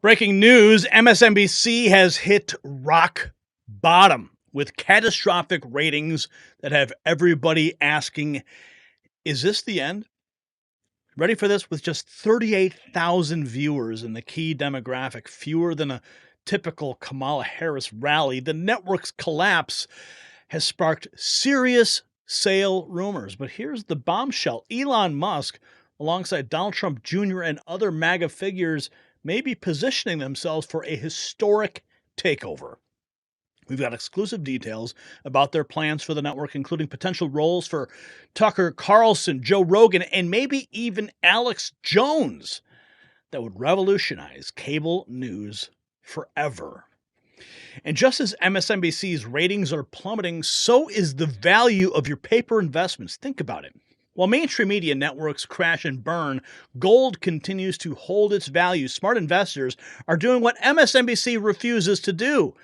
Breaking news, MSNBC has hit rock bottom with catastrophic ratings that have everybody asking, is this the end? Ready for this? With just 38,000 viewers in the key demographic, fewer than a typical Kamala Harris rally, the network's collapse has sparked serious sale rumors. But here's the bombshell. Elon Musk, alongside Donald Trump Jr. and other MAGA figures, may be positioning themselves for a historic takeover. We've got exclusive details about their plans for the network, including potential roles for Tucker Carlson, Joe Rogan, and maybe even Alex Jones that would revolutionize cable news forever. And just as MSNBC's ratings are plummeting, so is the value of your paper investments. Think about it. While mainstream media networks crash and burn, gold continues to hold its value. Smart investors are doing what MSNBC refuses to do: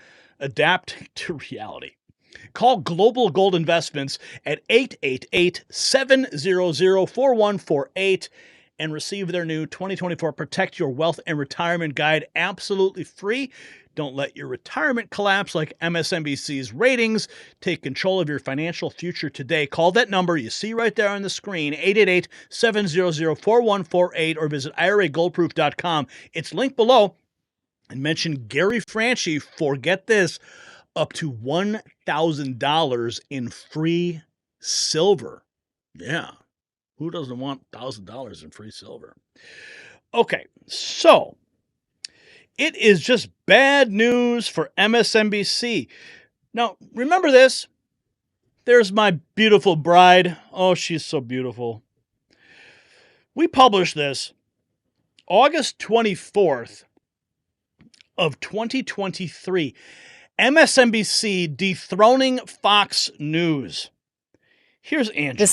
adapt to reality. Call Global Gold Investments at 888-700-4148 and receive their new 2024 Protect Your Wealth and Retirement Guide absolutely free. Don't let your retirement collapse like MSNBC's ratings. Take control of your financial future today. Call that number you see right there on the screen, 888-700-4148, or visit IRAGoldproof.com. It's linked below. And mention Gary Franchi for, get this, up to $1,000 in free silver. Yeah, who doesn't want $1,000 in free silver? Okay, so it is just bad news for MSNBC. Now, remember this. There's my beautiful bride. Oh, she's so beautiful. We published this August 24th of 2023. MSNBC dethroning Fox News. Here's Angie.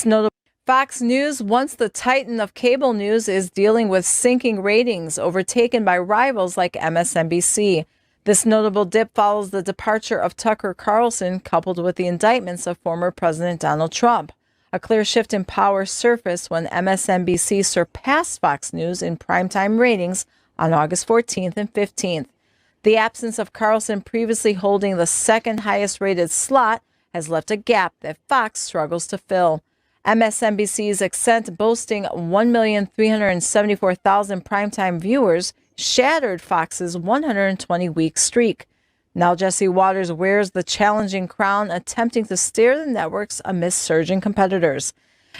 Fox News, once the titan of cable news, is dealing with sinking ratings, overtaken by rivals like MSNBC. This notable dip follows the departure of Tucker Carlson, coupled with the indictments of former President Donald Trump. A clear shift in power surfaced when MSNBC surpassed Fox News in primetime ratings on August 14th and 15th. The absence of Carlson, previously holding the second highest rated slot, has left a gap that Fox struggles to fill. MSNBC's ascent, boasting 1,374,000 primetime viewers, shattered Fox's 120-week streak. Now Jesse Waters wears the challenging crown, attempting to steer the networks amidst surging competitors.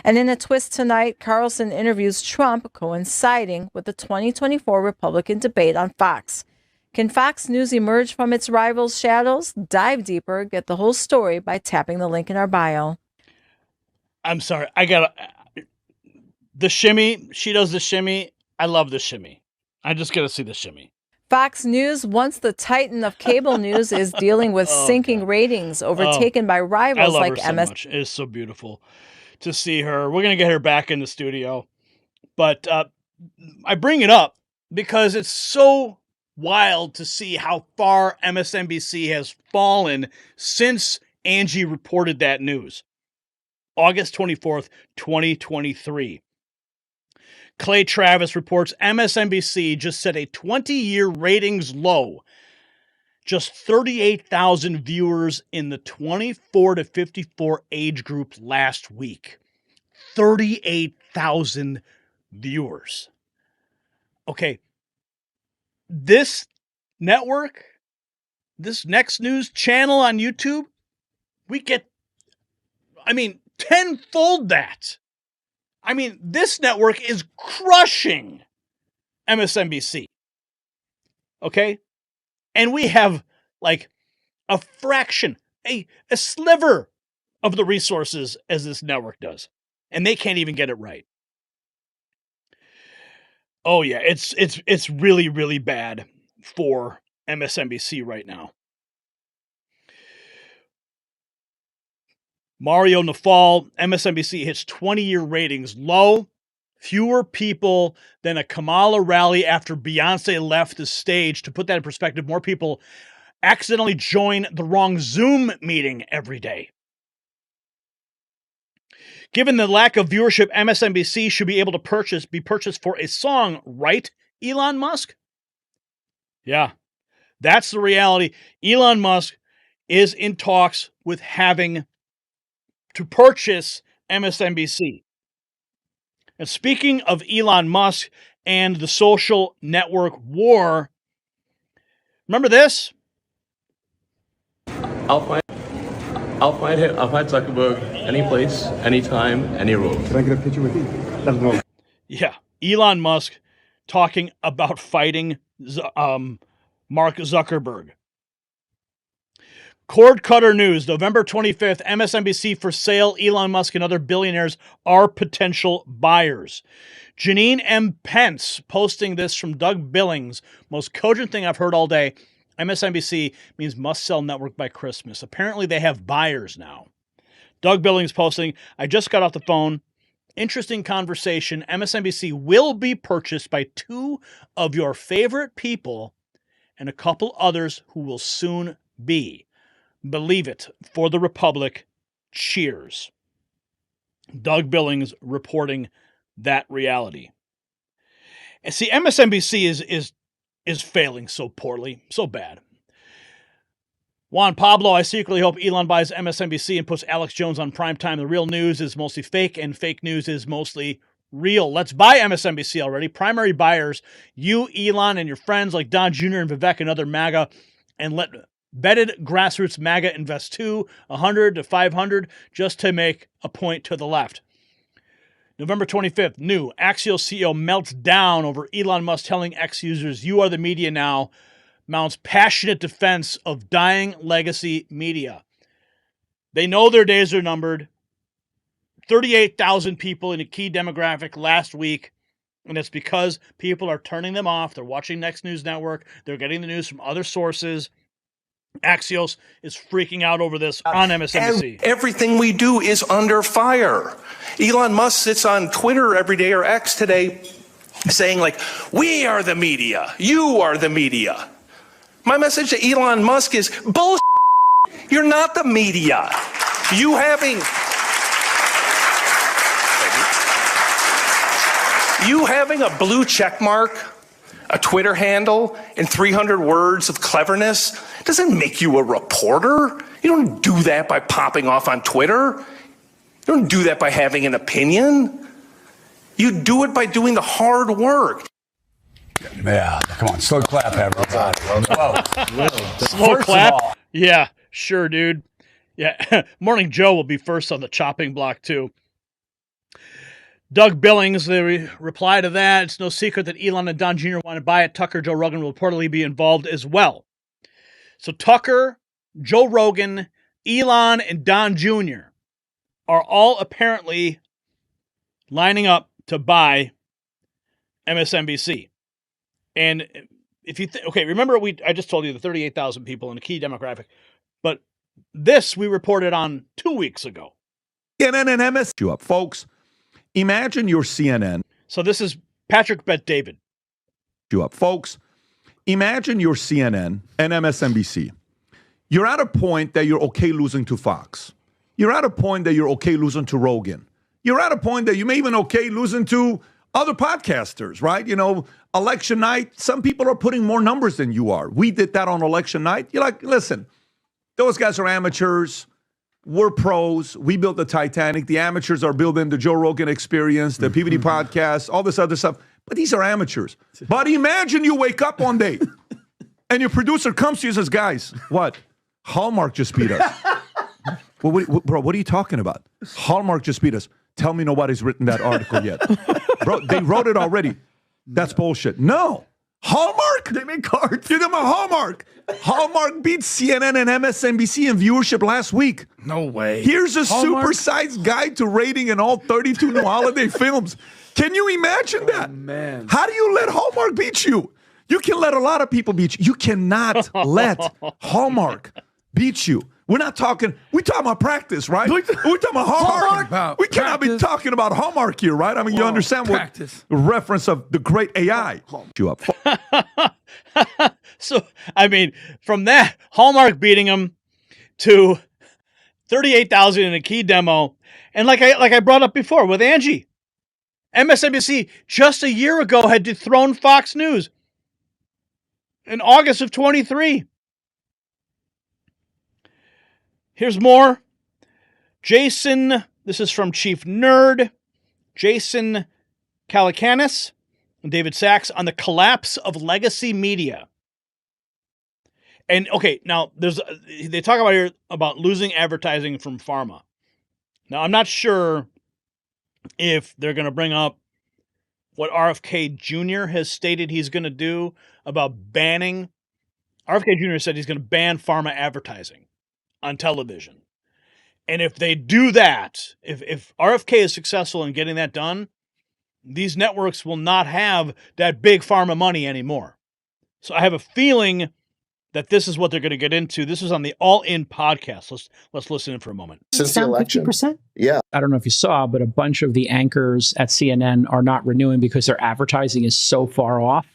And in a twist tonight, Carlson interviews Trump, coinciding with the 2024 Republican debate on Fox. Can Fox News emerge from its rivals' shadows? Dive deeper. Get the whole story by tapping the link in our bio. I'm sorry. I got the shimmy. She does the shimmy. I love the shimmy. I just got to see the shimmy. Fox News, once the titan of cable news, is dealing with sinking ratings, overtaken by rivals like MS. Much. It is so beautiful to see her. We're going to get her back in the studio. But I bring it up because it's so wild to see how far MSNBC has fallen since Angie reported that news. August 24th, 2023. Clay Travis reports MSNBC just set a 20-year ratings low. Just 38,000 viewers in the 24 to 54 age group last week. 38,000 viewers. Okay. This network, this Next News channel on YouTube, we get, tenfold that. This network is crushing MSNBC. Okay? And we have like a fraction, a sliver of the resources as this network does. And they can't even get it right. Oh yeah, it's really, really bad for MSNBC right now. Mario Nafal, MSNBC hits 20-year ratings low. Fewer people than a Kamala rally after Beyoncé left the stage. To put that in perspective, more people accidentally join the wrong Zoom meeting every day. Given the lack of viewership, MSNBC should be able to be purchased for a song, right, Elon Musk? Yeah, that's the reality. Elon Musk is in talks with having to purchase MSNBC. And speaking of Elon Musk and the social network war, remember this? I'll find him. I'll find Zuckerberg any place, anytime, any room. Can I get a picture with you? No. Yeah, Elon Musk talking about fighting Mark Zuckerberg. Cord Cutter News, November 25th, MSNBC for sale. Elon Musk and other billionaires are potential buyers. Janine M. Pence posting this from Doug Billings. Most cogent thing I've heard all day. MSNBC means must sell network by Christmas. Apparently they have buyers now. Doug Billings posting, I just got off the phone. Interesting conversation. MSNBC will be purchased by two of your favorite people and a couple others who will soon be. Believe it, for the Republic, cheers. Doug Billings reporting that reality. And see, MSNBC is failing so poorly, so bad. Juan Pablo, I secretly hope Elon buys MSNBC and puts Alex Jones on primetime. The real news is mostly fake, and fake news is mostly real. Let's buy MSNBC already. Primary buyers, you, Elon, and your friends like Don Jr. and Vivek and other MAGA, and let vetted grassroots MAGA invest 100 to 500 just to make a point to the left. November 25th, new Axios CEO melts down over Elon Musk telling X users, you are the media now, mounts passionate defense of dying legacy media. They know their days are numbered. 38,000 people in a key demographic last week, and it's because people are turning them off. They're watching Next News Network. They're getting the news from other sources. Axios is freaking out over this on MSNBC. And everything we do is under fire. Elon Musk sits on Twitter every day, or X today, saying like, we are the media. You are the media. My message to Elon Musk is bullshit. You're not the media. You having a blue check mark, a Twitter handle, and 300 words of cleverness doesn't make you a reporter. You don't do that by popping off on Twitter. You don't do that by having an opinion. You do it by doing the hard work. Yeah, come on, slow clap, everybody. Slow clap? Yeah, sure, dude. Yeah, Morning Joe will be first on the chopping block, too. Doug Billings, the reply to that, it's no secret that Elon and Don Jr. want to buy it. Tucker, Joe Rogan will reportedly be involved as well. So Tucker, Joe Rogan, Elon, and Don Jr. are all apparently lining up to buy MSNBC. And if you remember I just told you the 38,000 people in a key demographic, but this we reported on 2 weeks ago. CNN and MS. You up, folks. Imagine your CNN. So this is Patrick Bet David. You up, folks. Imagine your CNN and MSNBC. You're at a point that you're okay losing to Fox. You're at a point that you're okay losing to Rogan. You're at a point that you may even okay losing to other podcasters, right? You know, election night, some people are putting more numbers than you are. We did that on election night. You're like, listen, those guys are amateurs. We're pros. We built the Titanic. The amateurs are building the Joe Rogan Experience, the PVD podcast, all this other stuff. But these are amateurs. But imagine you wake up one day and your producer comes to you and says, guys, what? Hallmark just beat us. Bro, what are you talking about? Hallmark just beat us. Tell me nobody's written that article yet. Bro, they wrote it already. That's bullshit. No. Hallmark? They make cards. Give them a Hallmark. Hallmark beat CNN and MSNBC in viewership last week. No way. Here's a supersized guide to rating in all 32 new holiday films. Can you imagine that? Man. How do you let Hallmark beat you? You can let a lot of people beat you. You cannot let Hallmark beat you. We're talking about practice, right? We're talking about Hallmark. We cannot be talking about Hallmark here, right? I mean, you understand practice. What reference of the great AI. You up. So, I mean, from that, Hallmark beating them to 38,000 in a key demo. And like I brought up before with Angie, MSNBC just a year ago had dethroned Fox News. in August of 23. Here's more. Jason, this is from Chief Nerd, Jason Calacanis and David Sachs on the collapse of legacy media. And okay, now they talk about here about losing advertising from Pharma. Now, I'm not sure if they're going to bring up what RFK Jr. has stated he's going to do about banning. RFK Jr. said he's going to ban Pharma advertising on television. And if they do that, if RFK is successful in getting that done, these networks will not have that big Pharma money anymore. So I have a feeling that this is what they're going to get into. This is on the All In podcast. Let's listen in for a moment. Since the election. 50%? Yeah. I don't know if you saw, but a bunch of the anchors at CNN are not renewing because their advertising is so far off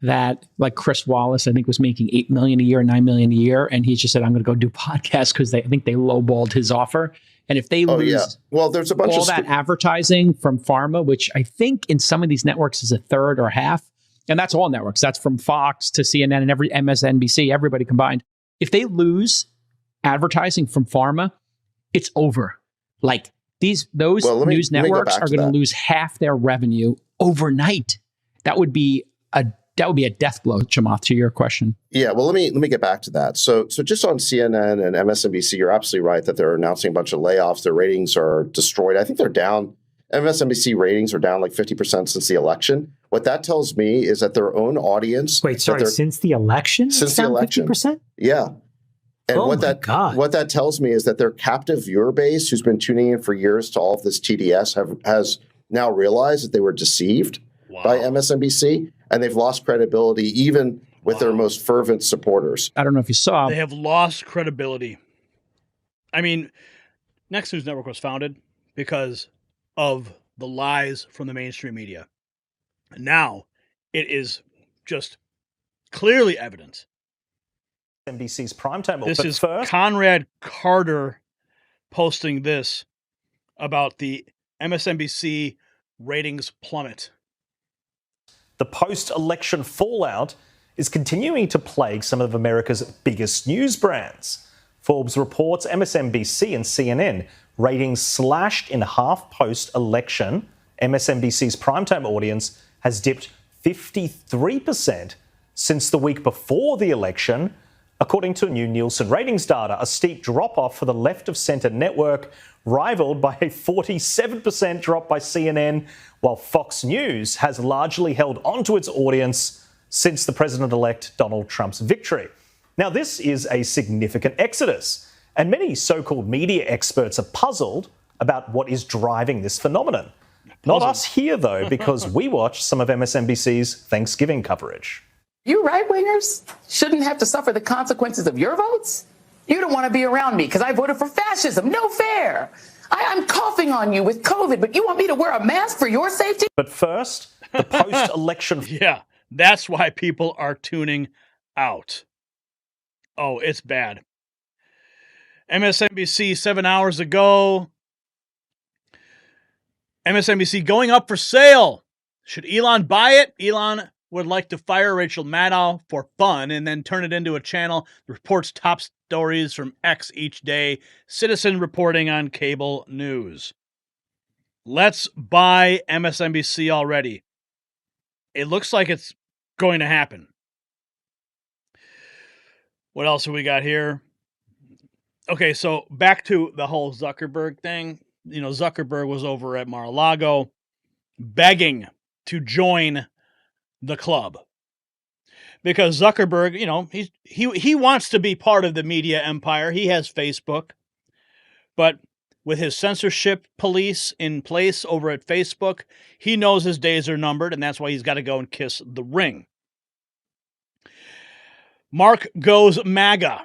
that, like Chris Wallace, I think, was making $8 million a year, $9 million a year. And he just said, I'm going to go do podcasts because I think they lowballed his offer. And if they lose well, there's a bunch all of that advertising from Pharma, which I think in some of these networks is a third or half, and that's all networks. That's from Fox to CNN and every MSNBC, everybody combined. If they lose advertising from Pharma, it's over. Like those news networks are going to lose half their revenue overnight. That would be a death blow, Chamath, to your question. Yeah, well, let me get back to that. So just on CNN and MSNBC, you're absolutely right that they're announcing a bunch of layoffs. Their ratings are destroyed. I think they're down. MSNBC ratings are down like 50% since the election. What that tells me is that their own audience. Wait, sorry, since the election? Since the election. 50%? Yeah. And what that tells me is that their captive viewer base, who's been tuning in for years to all of this TDS, has now realized that they were deceived by MSNBC, and they've lost credibility even with their most fervent supporters. I don't know if you saw. They have lost credibility. I mean, Next News Network was founded because of the lies from the mainstream media. Now it is just clearly evident. NBC's primetime. This is Conrad Carter posting this about the MSNBC ratings plummet. The post-election fallout is continuing to plague some of America's biggest news brands. Forbes reports MSNBC and CNN ratings slashed in half post-election. MSNBC's primetime audience has dipped 53% since the week before the election. According to new Nielsen ratings data, a steep drop-off for the left-of-centre network, rivaled by a 47% drop by CNN, while Fox News has largely held onto its audience since the president-elect Donald Trump's victory. Now, this is a significant exodus, and many so-called media experts are puzzled about what is driving this phenomenon. Not us here, though, because we watch some of MSNBC's Thanksgiving coverage. You right-wingers shouldn't have to suffer the consequences of your votes. You don't want to be around me because I voted for fascism. No fair. I'm coughing on you with COVID, but you want me to wear a mask for your safety? But first, the post-election... Yeah, that's why people are tuning out. Oh, it's bad. MSNBC 7 hours ago. MSNBC going up for sale. Should Elon buy it? Elon would like to fire Rachel Maddow for fun and then turn it into a channel that reports top stories from X each day. Citizen reporting on cable news. Let's buy MSNBC already. It looks like it's going to happen. What else have we got here? Okay, so back to the whole Zuckerberg thing. You know, Zuckerberg was over at Mar-a-Lago begging to join the club because Zuckerberg, you know, he wants to be part of the media empire. He has Facebook, but with his censorship police in place over at Facebook, he knows his days are numbered, and that's why he's got to go and kiss the ring. Mark goes MAGA.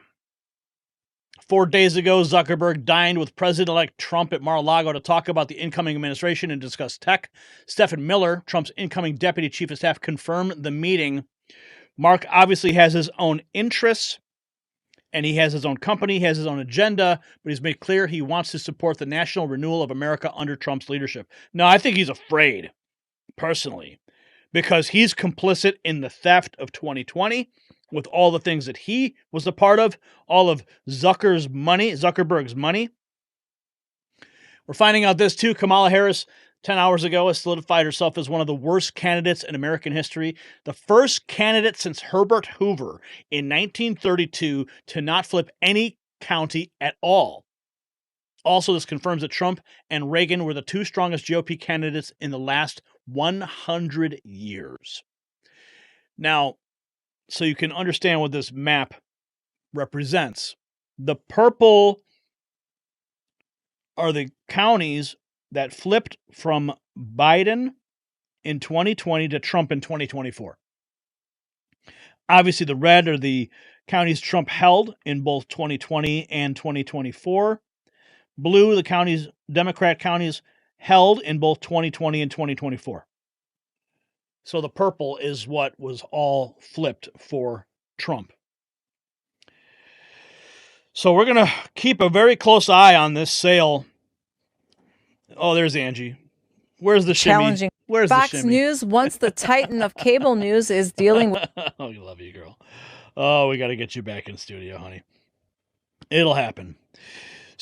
4 days ago, Zuckerberg dined with President-elect Trump at Mar-a-Lago to talk about the incoming administration and discuss tech. Stephen Miller, Trump's incoming deputy chief of staff, confirmed the meeting. Mark obviously has his own interests, and he has his own company, he has his own agenda, but he's made clear he wants to support the national renewal of America under Trump's leadership. Now, I think he's afraid, personally, because he's complicit in the theft of 2020, with all the things that he was a part of, all of Zuckerberg's money. We're finding out this too. Kamala Harris, 10 hours ago, has solidified herself as one of the worst candidates in American history. The first candidate since Herbert Hoover in 1932 to not flip any county at all. Also, this confirms that Trump and Reagan were the two strongest GOP candidates in the last 100 years. Now, so you can understand what this map represents. The purple are the counties that flipped from Biden in 2020 to Trump in 2024. Obviously, the red are the counties Trump held in both 2020 and 2024. Blue, the counties, Democrat counties held in both 2020 and 2024. So the purple is what was all flipped for Trump. So we're going to keep a very close eye on this sale. Oh, there's Angie. Where's the Challenging. shimmy? Where's Fox the shimmy? News, once the titan of cable news, is dealing with... Oh, I love you, girl. Oh, we got to get you back in studio, honey. It'll happen.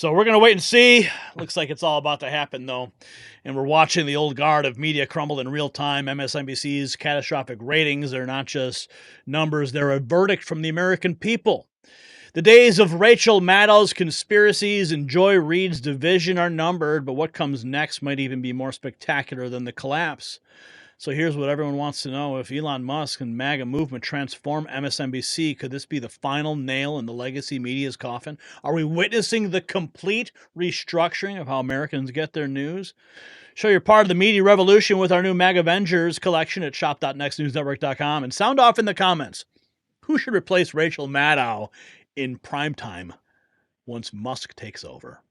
So we're going to wait and see. Looks like it's all about to happen, though. And we're watching the old guard of media crumble in real time. MSNBC's catastrophic ratings are not just numbers. They're a verdict from the American people. The days of Rachel Maddow's conspiracies and Joy Reid's division are numbered, but what comes next might even be more spectacular than the collapse. So here's what everyone wants to know. If Elon Musk and MAGA movement transform MSNBC, could this be the final nail in the legacy media's coffin? Are we witnessing the complete restructuring of how Americans get their news? Show you're part of the media revolution with our new MAGA Avengers collection at shop.nextnewsnetwork.com. And sound off in the comments. Who should replace Rachel Maddow in primetime once Musk takes over?